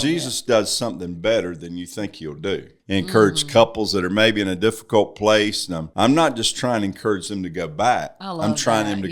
Jesus does something better than you think he'll do. He encouraged couples that are maybe in a difficult place. And I'm not just trying to encourage them to go back. I'm trying them to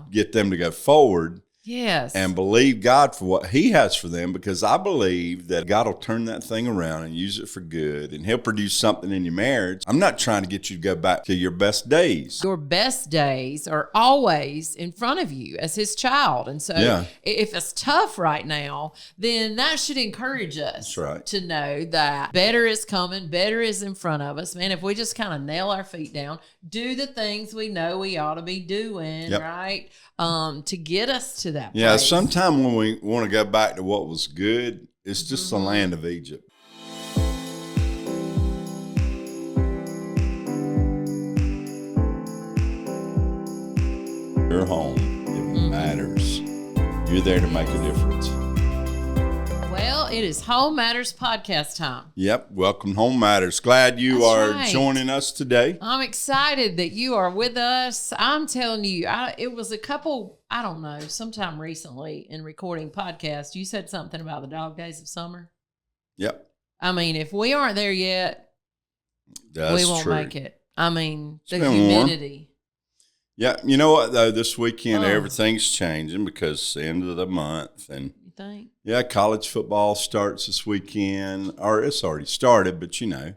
get them to go forward. Yes. And believe God for what he has for them, because I believe that God will turn that thing around and use it for good, and he'll produce something in your marriage. I'm not trying to get you to go back to your best days. Your best days are always in front of you as his child. And so if it's tough right now, then that should encourage us to know that better is coming, better is in front of us. Man, if we just kind of nail our feet down, do the things we know we ought to be doing, right? To get us to that place. Yeah, sometime when we want to go back to what was good, it's just the land of Egypt. Your home, it matters. You're there to make a difference. Well, it is Home Matters podcast time. Yep. Welcome Home Matters. Glad you are joining us today. I'm excited that you are with us. I'm telling you, it was a couple, I don't know, sometime recently in recording podcast, you said something about the dog days of summer. Yep. I mean, if we aren't there yet, we won't make it. I mean, the humidity. Warm. Yeah. You know what, though? This weekend, everything's changing because it's the end of the month. And think? Yeah, college football starts this weekend, or it's already started, but you know,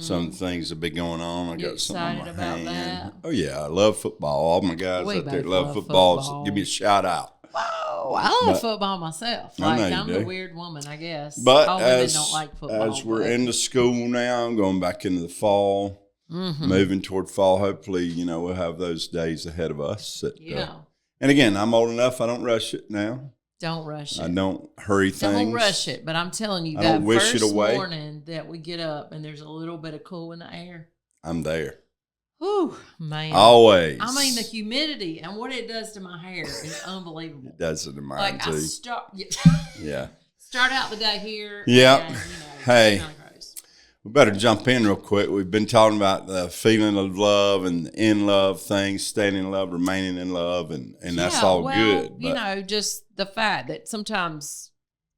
some things have been going on. I got something on my hand. That? Oh yeah, I love football. All my guys out there love football. So give me a shout out. Whoa, I love football myself. Like I'm the weird woman, I guess. But all women don't like football. As we're into school now, I'm going back into the fall, moving toward fall. Hopefully, you know, we'll have those days ahead of us. And again, I'm old enough. I don't rush it now. Don't rush it. I don't hurry things. Don't rush it, but I'm telling you, that first morning that we get up and there's a little bit of cool in the air. I'm there. Whew, man. Always. I mean, the humidity and what it does to my hair is unbelievable. It does it to mine, too. Start out the day here. Yeah. And, hey. We better jump in real quick. We've been talking about the feeling of love and in love things, staying in love, remaining in love, and that's all good. But, you know, just the fact that sometimes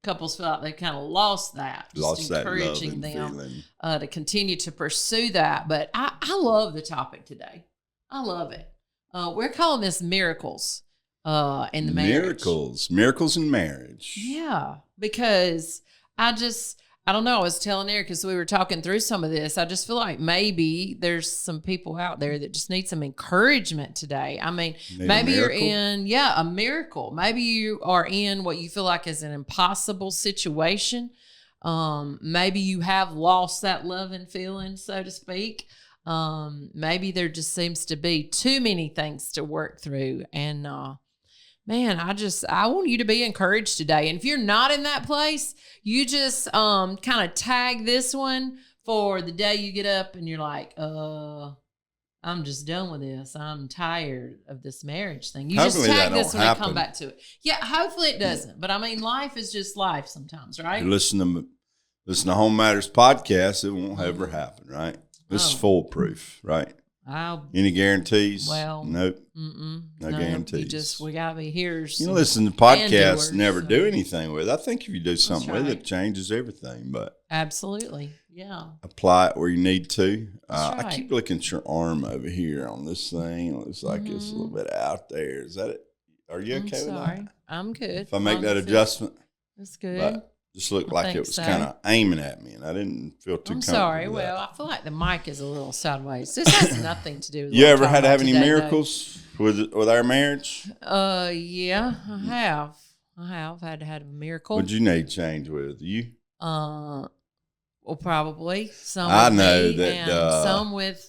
couples feel like they kind of lost that. Just encouraging them to continue to pursue that. But I love the topic today. I love it. We're calling this miracles in the marriage. Miracles in marriage. Yeah, because I don't know. I was telling Eric as we were talking through some of this, I just feel like maybe there's some people out there that just need some encouragement today. I mean, maybe you're in, a miracle. Maybe you are in what you feel like is an impossible situation. Maybe you have lost that loving feeling, so to speak. Maybe there just seems to be too many things to work through. And, man, I want you to be encouraged today. And if you're not in that place, you just kind of tag this one for the day you get up and you're like, I'm just done with this. I'm tired of this marriage thing. You hopefully just tag this one and come back to it. Yeah, hopefully it doesn't. But I mean, life is just life sometimes, right? You listen to Home Matters podcast, it won't ever happen, right? This is foolproof, right? Any guarantees? Well, nope. No guarantees. We gotta be hearers. You listen to podcasts, never do anything with it. I think if you do something with it, it changes everything. But absolutely, apply it where you need to. I keep looking at your arm over here on this thing. It looks like it's a little bit out there. Is that it? Are you okay with that? I'm good. If I make that adjustment, that's good. But just looked like it was kind of aiming at me, and I didn't feel too comfortable. Sorry. Well, I feel like the mic is a little sideways. This has nothing to do with you ever had to have any miracles with our marriage? Yeah, I have. I have had to have a miracle. What'd you need change with? You? Well, probably. Some I know that. Some with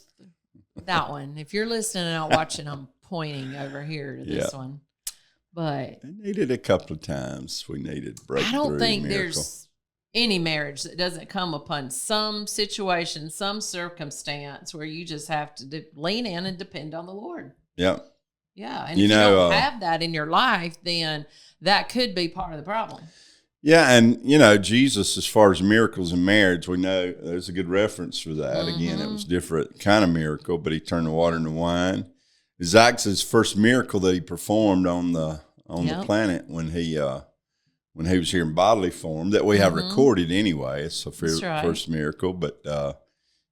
that one. If you're listening and not watching, I'm pointing over here to this one. But I needed a couple of times. We needed breakthrough. I don't think there's any marriage that doesn't come upon some situation, some circumstance where you just have to lean in and depend on the Lord. Yeah. Yeah. And if you don't have that in your life, then that could be part of the problem. Yeah. And, you know, Jesus, as far as miracles in marriage, we know there's a good reference for that. Again, it was different kind of miracle, but he turned the water into wine. Isaac's first miracle that he performed on the planet when he when he was here in bodily form that we have recorded anyway. It's the first miracle. But,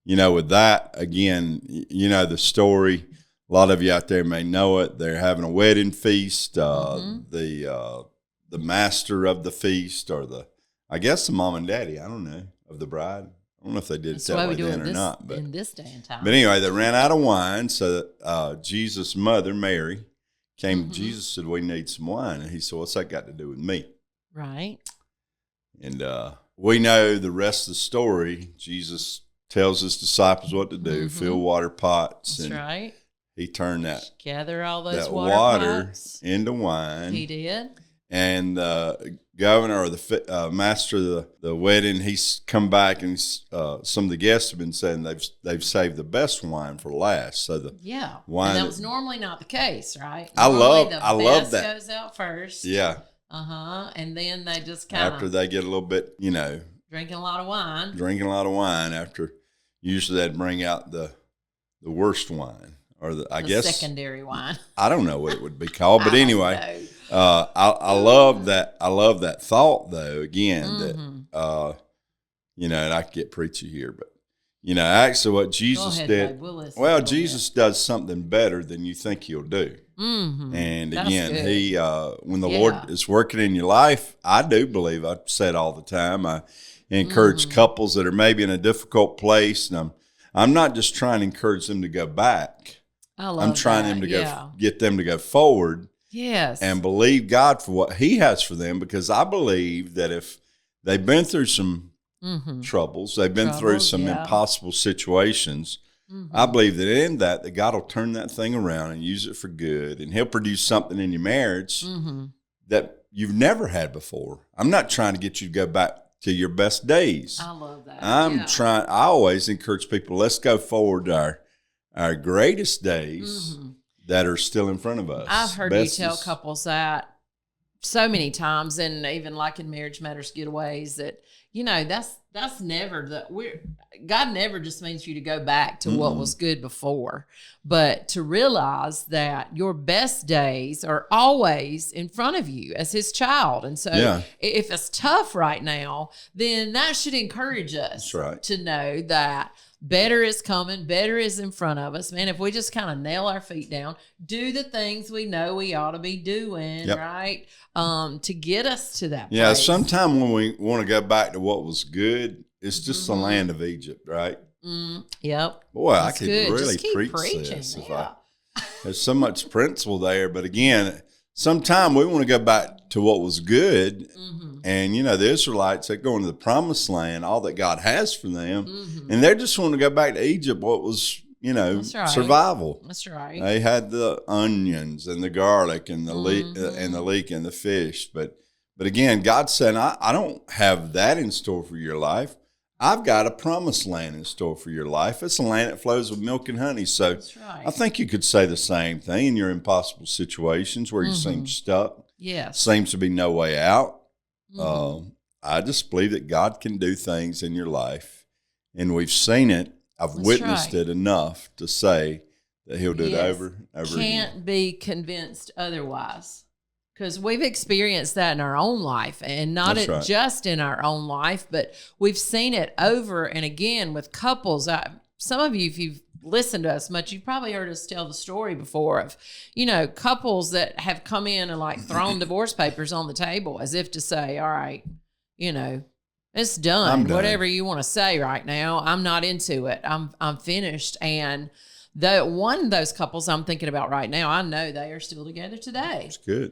with that, again, the story, a lot of you out there may know it. They're having a wedding feast. The master of the feast, or I guess the mom and daddy, I don't know, of the bride. I don't know if they did it that way then or not. But in this day and time. But anyway, they ran out of wine, so Jesus' mother, Mary, came to Jesus, said, we need some wine. And he said, what's that got to do with me? Right. And we know the rest of the story. Jesus tells his disciples what to do, fill water pots. That's right. He turned gather all those water pots into wine. He did. And the governor or the master of the wedding, he's come back, and some of the guests have been saying they've saved the best wine for last. So wine, and that was normally not the case, right? I love that. Goes out first. Yeah. And then they just kind of, after they get a little bit, drinking a lot of wine. After usually they'd bring out the worst wine, or the secondary wine. I don't know what it would be called, but anyway. I love that. I love that thought, though. Again, that and I could get preachy here, but actually, what Jesus did. Well, Jesus does something better than you think He'll do. And again, He when the Lord is working in your life, I do believe. I say it all the time. I encourage couples that are maybe in a difficult place, and I'm not just trying to encourage them to go back. I'm trying them to get them to go forward. Yes. And believe God for what He has for them, because I believe that if they've been through some troubles, they've been through some impossible situations, I believe that in that God will turn that thing around and use it for good, and He'll produce something in your marriage that you've never had before. I'm not trying to get you to go back to your best days. I love that. I always encourage people, let's go forward to our greatest days. That are still in front of us. I've heard you tell couples that so many times, and even like in Marriage Matters Getaways, that that's never God never just means you to go back to what was good before, but to realize that your best days are always in front of you as His child. And so if it's tough right now, then that should encourage us to know that better is coming, better is in front of us. Man, if we just kind of nail our feet down, do the things we know we ought to be doing, right? To get us to that place. Yeah, sometime when we want to go back to what was good, it's just the land of Egypt, right? Yep. Boy, I could really preach this. There's so much principle there. But again, sometime we want to go back to what was good. And, the Israelites, they go into the promised land, all that God has for them. And they just want to go back to Egypt, what was, survival. That's right. They had the onions and the garlic and the leek and the fish. But again, God's saying, I don't have that in store for your life. I've got a promised land in store for your life. It's a land that flows with milk and honey. So I think you could say the same thing in your impossible situations where you seem stuck. Yes. Seems to be no way out. I just believe that God can do things in your life, and we've seen it. I've witnessed it enough to say that He'll do it over and over again. Can't be convinced otherwise, because we've experienced that in our own life, and not just in our own life, but we've seen it over and again with couples. Some of you, if you've listened to us much, you've probably heard us tell the story before of, couples that have come in and thrown divorce papers on the table as if to say, all right, it's done. I'm done. Whatever you want to say right now, I'm not into it. I'm finished. And one of those couples I'm thinking about right now, I know they are still together today. That's good.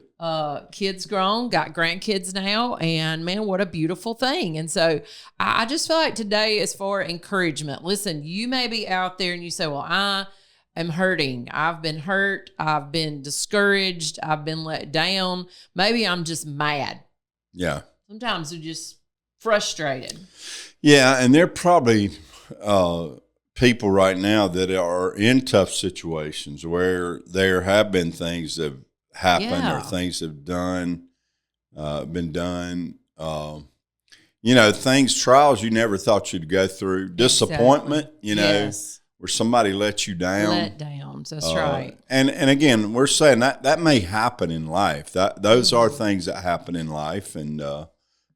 Kids grown, got grandkids now, and man, what a beautiful thing. And so I just feel like today is for encouragement. Listen, you may be out there and you say, well, I am hurting. I've been hurt. I've been discouraged. I've been let down. Maybe I'm just mad. Yeah. Sometimes they're just frustrated. Yeah, and they're probably people right now that are in tough situations where there have been things that have happened or things have been done. Things, trials you never thought you'd go through, disappointment, where somebody let you down. Let downs, that's right. And again, we're saying that may happen in life. Those are things that happen in life. And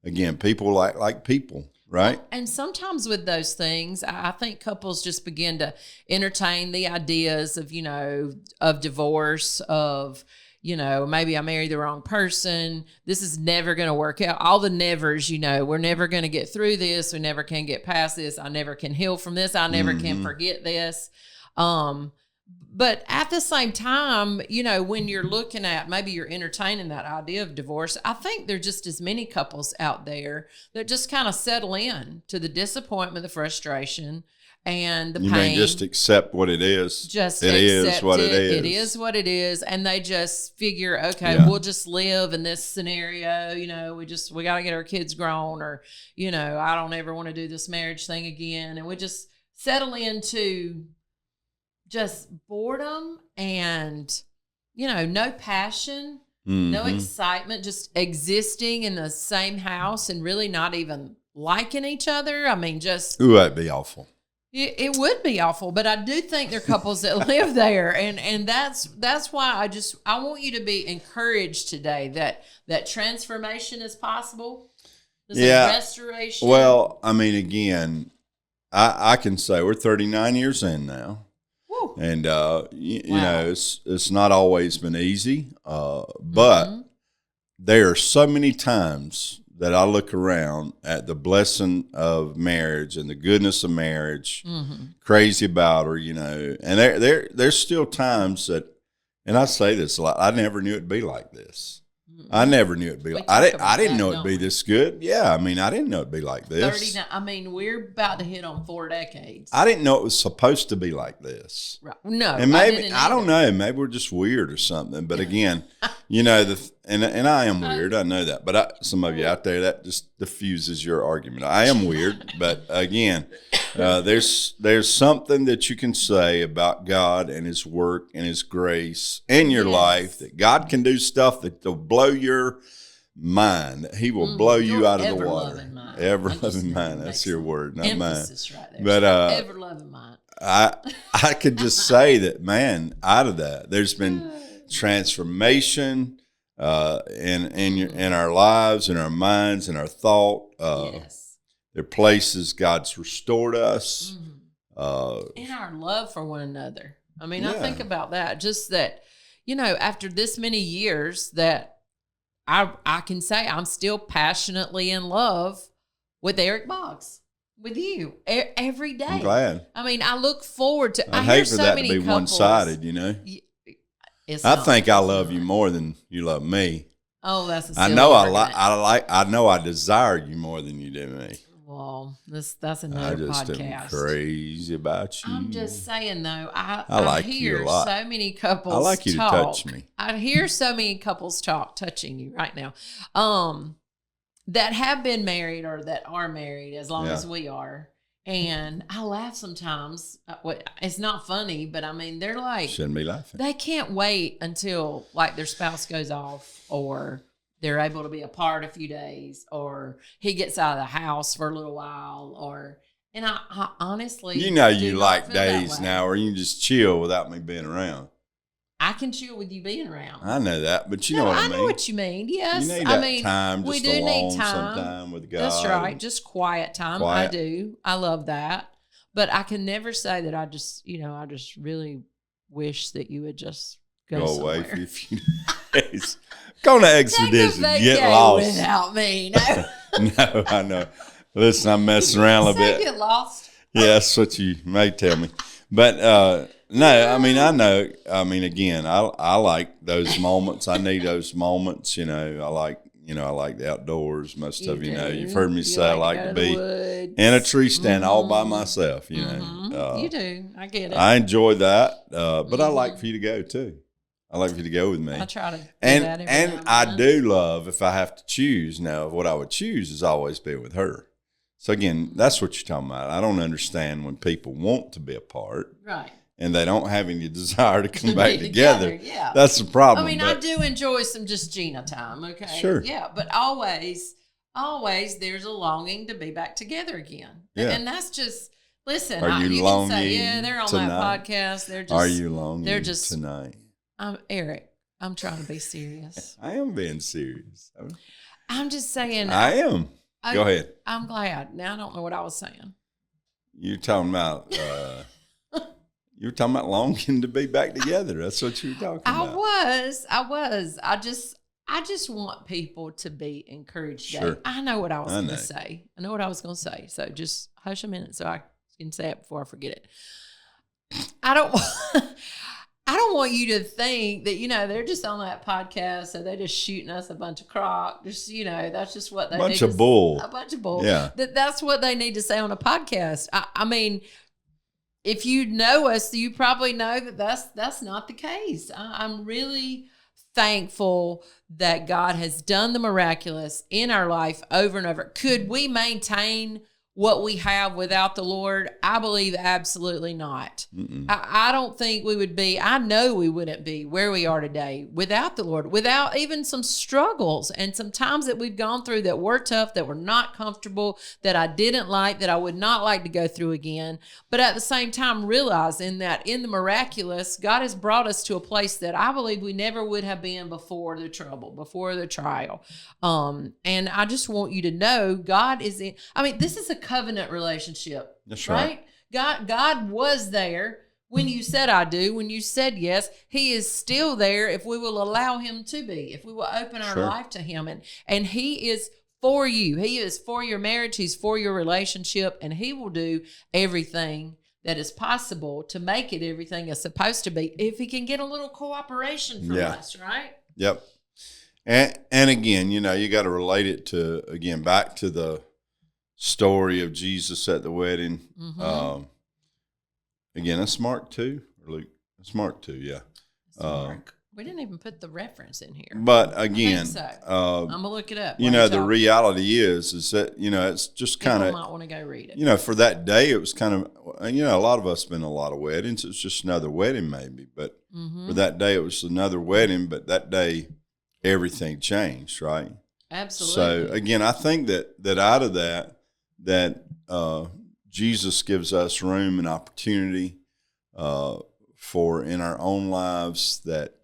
again, people like people, right? And sometimes with those things, I think couples just begin to entertain the ideas of, of divorce, of, maybe I married the wrong person. This is never going to work out. All the nevers, we're never going to get through this. We never can get past this. I never can heal from this. I never can forget this. But at the same time, when you're looking at, maybe you're entertaining that idea of divorce, I think there are just as many couples out there that just kind of settle in to the disappointment, the frustration, and the pain. You may just accept what it is. It is what it is. It is what it is. And they just figure, okay, we'll just live in this scenario. We got to get our kids grown, or, I don't ever want to do this marriage thing again. And we just settle into just boredom and, no passion, no excitement, just existing in the same house and really not even liking each other. I mean, just. Ooh, that'd be awful. It would be awful, but I do think there are couples that live there, and that's why I want you to be encouraged today that transformation is possible. There's restoration. Well, I mean, again, I can say we're 39 years in now. Woo. And it's not always been easy, but there are so many times that I look around at the blessing of marriage and the goodness of marriage, crazy about her, and there's still times that, and I say this a lot, I never knew it'd be like this. I never knew it'd be like I didn't know it'd be this good. Yeah, I mean, I didn't know it'd be like this. 39. I mean, we're about to hit on 4 decades. I didn't know it was supposed to be like this. Right. No, and maybe I don't know. Maybe we're just weird or something. But again, and I am weird. I know that. But some of you out there, that just diffuses your argument. I am weird, but again, there's something that you can say about God and His work and His grace in your life, that God can do stuff that will blow your mind. He will blow you out of the water. Ever loving mind. That's your word, not mine. Right there. But ever loving mind. I could just say that, man, out of that, there's been transformation in our lives, in our minds, in our thought. There are places God's restored us. In our love for one another. I mean, I think about that. Just that, after this many years, that I can say I'm still passionately in love with Eric Boggs, with you every day. I'm glad. I mean, I look forward to. I hate for that to be one-sided. I think I love you more than you love me. Oh, that's a silly argument. I know I desire you more than you do me. Well, that's another podcast. I just am crazy about you. I'm just saying, though, I hear so many couples talk. I like you to touch me. I hear so many couples talk, touching you right now, that have been married or that are married as long as we are. And I laugh sometimes. It's not funny, but I mean, they're like, shouldn't be laughing. They can't wait until like their spouse goes off, or they're able to be apart a few days, or he gets out of the house for a little while, and I honestly, you like days now where you can just chill without me being around. I can chill with you being around. I know that, but you know what I mean. I know what you mean. Yes, you need that time, just we do need time. Sometime with God. That's right, just quiet time. I do. I love that, but I can never say that. I just really wish that you would just go away for a few days. Go on an expedition, get lost without me. No, I know. Listen, I'm messing around a little bit. Get lost. Yeah, that's what you may tell me, but. No, I mean, I know. I mean, again, I like those moments. I need those moments. I like the outdoors. Most of you know. You've heard me say I like to be in a tree stand all by myself. You do. I get it. I enjoy that, but I like for you to go too. I like for you to go with me. I try to do that and I do love, if I have to choose now, what I would choose is always be with her. So again, that's what you're talking about. I don't understand when people want to be apart. Right. And they don't have any desire to come back together. Yeah. That's the problem. I mean, I do enjoy some just Gina time, okay? Sure. Yeah, but always there's a longing to be back together again. Yeah. And that's just, Listen, Are you can longing say, yeah, they're on tonight? that podcast. They're just. Are you longing They're just tonight? Eric, I'm trying to be serious. I am being serious. I'm just saying. I am. Go ahead. I'm glad. Now I don't know what I was saying. You're talking about. You were talking about longing to be back together. That's what you were talking about. I was. I just want people to be encouraged today. Sure. I know what I was going to say. I know what I was going to say. So just hush a minute so I can say it before I forget it. I don't want you to think that, they're just on that podcast, so they're just shooting us a bunch of crock. Just, that's just what they A bunch of bull. Yeah. That's what they need to say on a podcast. I mean, if you know us, you probably know that that's not the case. I'm really thankful that God has done the miraculous in our life over and over. Could we maintain what we have without the Lord? I believe absolutely not. I don't think we would be, I know we wouldn't be where we are today without the Lord, without even some struggles and some times that we've gone through that were tough, that were not comfortable, that I didn't like, that I would not like to go through again. But at the same time, realizing that in the miraculous, God has brought us to a place that I believe we never would have been before the trouble, before the trial. And I just want you to know God is in, this is a covenant relationship. That's right. God was there when you said I do, when you said yes. He is still there if we will allow him to be, if we will open our life to him. And he is for you. He is for your marriage. He's for your relationship. And he will do everything that is possible to make it everything it's supposed to be if he can get a little cooperation from us, right? Yep. And again, you got to relate it to, again, back to the story of Jesus at the wedding. Again, that's Mark 2, or Luke? That's Mark 2, yeah. Mark. We didn't even put the reference in here. But again, I'm going to look it up. The reality is that, it's just kind of, might want to go read it. For that day, it was kind of, a lot of us been a lot of weddings. It's just another wedding maybe, but for that day, it was another wedding, but that day, everything changed, right? Absolutely. So again, I think that out of that Jesus gives us room and opportunity for in our own lives that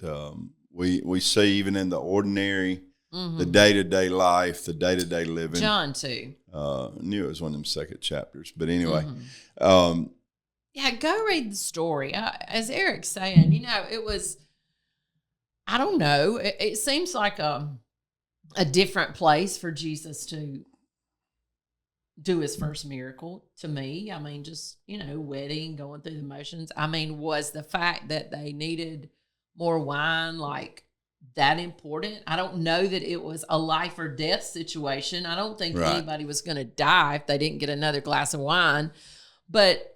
we see even in the ordinary, the day-to-day life, the day-to-day living. John 2. I knew it was one of them second chapters, but anyway. Yeah, go read the story. As Eric's saying, it was, I don't know, it seems like a different place for Jesus to do his first miracle to me. Just, wedding, going through the motions. Was the fact that they needed more wine like that important? I don't know that it was a life or death situation. I don't think anybody was going to die if they didn't get another glass of wine. But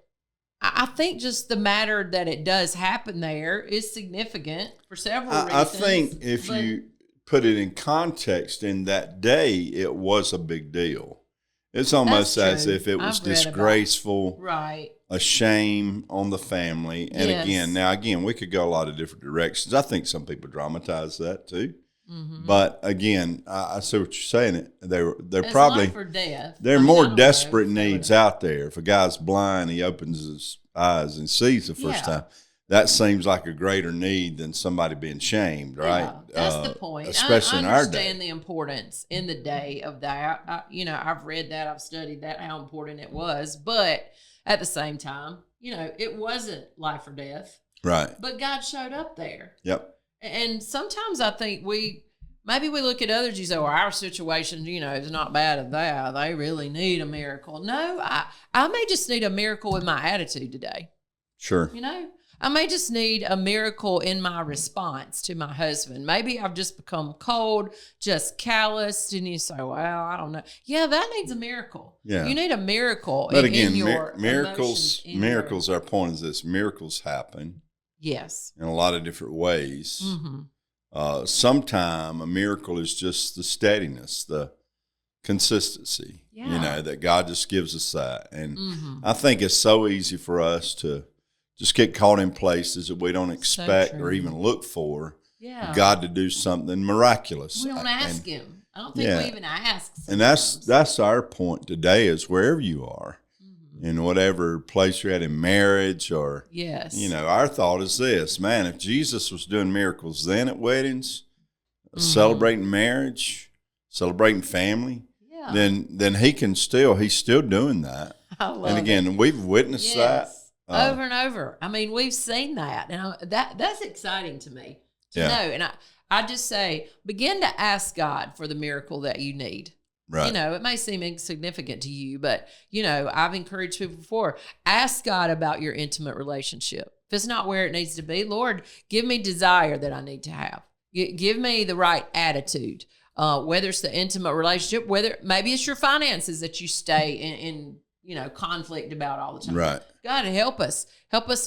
I think just the matter that it does happen there is significant for several reasons. I think if you put it in context, in that day, it was a big deal. It's almost as if it was disgraceful, right? A shame on the family. And again, we could go a lot of different directions. I think some people dramatize that too. But again, I see what you're saying. They're probably life or death. There are more desperate needs out there. If a guy's blind, he opens his eyes and sees the first time. That seems like a greater need than somebody being shamed, right? Yeah, that's the point. Especially in our day. I understand the importance in the day of that. I've read that, I've studied that, how important it was. But at the same time, it wasn't life or death. Right. But God showed up there. Yep. And sometimes I think maybe we look at others, you say, well, our situation, is not bad at that. They really need a miracle. No, I may just need a miracle in my attitude today. Sure. I may just need a miracle in my response to my husband. Maybe I've just become cold, just calloused, and you say, well, I don't know. Yeah, that needs a miracle. Yeah. You need a miracle. But again, miracles, our point is this, miracles happen. Yes. In a lot of different ways. Sometime a miracle is just the steadiness, the consistency, that God just gives us that. And I think it's so easy for us to just get caught in places that we don't expect or even look for God to do something miraculous. We don't ask him. I don't think we even ask. And that's our point today is wherever you are, in whatever place you're at in marriage or, yes, our thought is this, man, if Jesus was doing miracles then at weddings, celebrating marriage, celebrating family, then he's still doing that. I love and again, it. We've witnessed that. Over and over. I mean, we've seen that. And that's exciting to me to know. And I just say, begin to ask God for the miracle that you need. Right. It may seem insignificant to you, but, I've encouraged people before. Ask God about your intimate relationship. If it's not where it needs to be, Lord, give me desire that I need to have. Give me the right attitude. Whether it's the intimate relationship, whether maybe it's your finances that you stay in conflict about all the time. Right. God, help us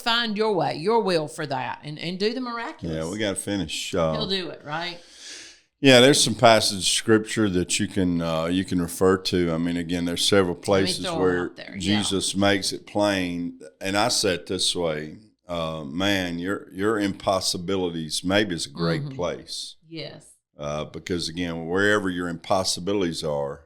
find your way, your will for that, and do the miraculous. Yeah, we got to finish. He'll do it, right? Yeah, there's some passages of scripture that you can refer to. I mean, again, there's several places where Jesus makes it plain, and I say it this way, man, your impossibilities maybe is a great place. Yes. Because again, wherever your impossibilities are,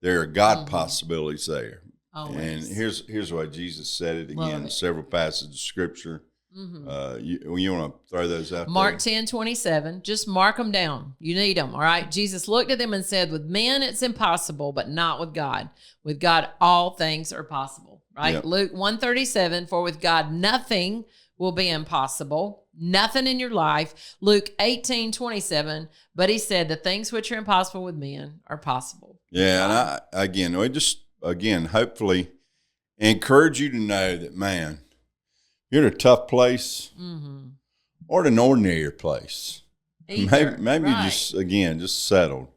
there are God possibilities there. Always. And here's why Jesus said it again, several passages of scripture. You want to throw those out Mark there? 10:27. Just mark them down. You need them, all right? Jesus looked at them and said, with men it's impossible, but not with God. With God, all things are possible, right? Yep. Luke 1:37, for with God nothing will be impossible. Nothing in your life. Luke 18:27, but he said the things which are impossible with men are possible. Yeah, and hopefully encourage you to know that, man, you're in a tough place or an ordinary place. Either, maybe you just settled.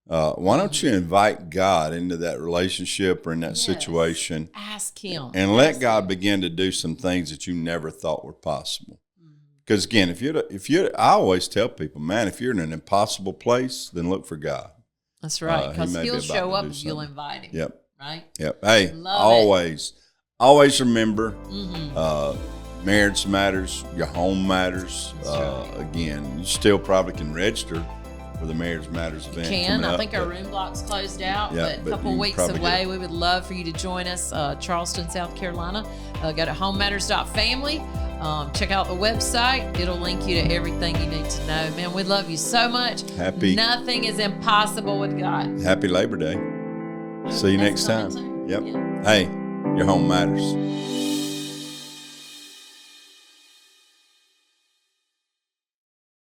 Why don't you invite God into that relationship or in that situation? Ask him. And let God begin to do some things that you never thought were possible. Because again, I always tell people, man, if you're in an impossible place, then look for God. That's right. Because he'll show up if you'll invite him. Yep. Right? Yep. Hey, always remember, marriage matters, your home matters. Again, you still probably can register for the Marriage Matters event. I think our room block's closed out, but a couple weeks away. We would love for you to join us, Charleston, South Carolina. Go to homematters.family. Check out the website. It'll link you to everything you need to know. Man, we love you so much. Nothing is impossible with God. Happy Labor Day. See you next time. Yep. Yeah. Hey, your home matters.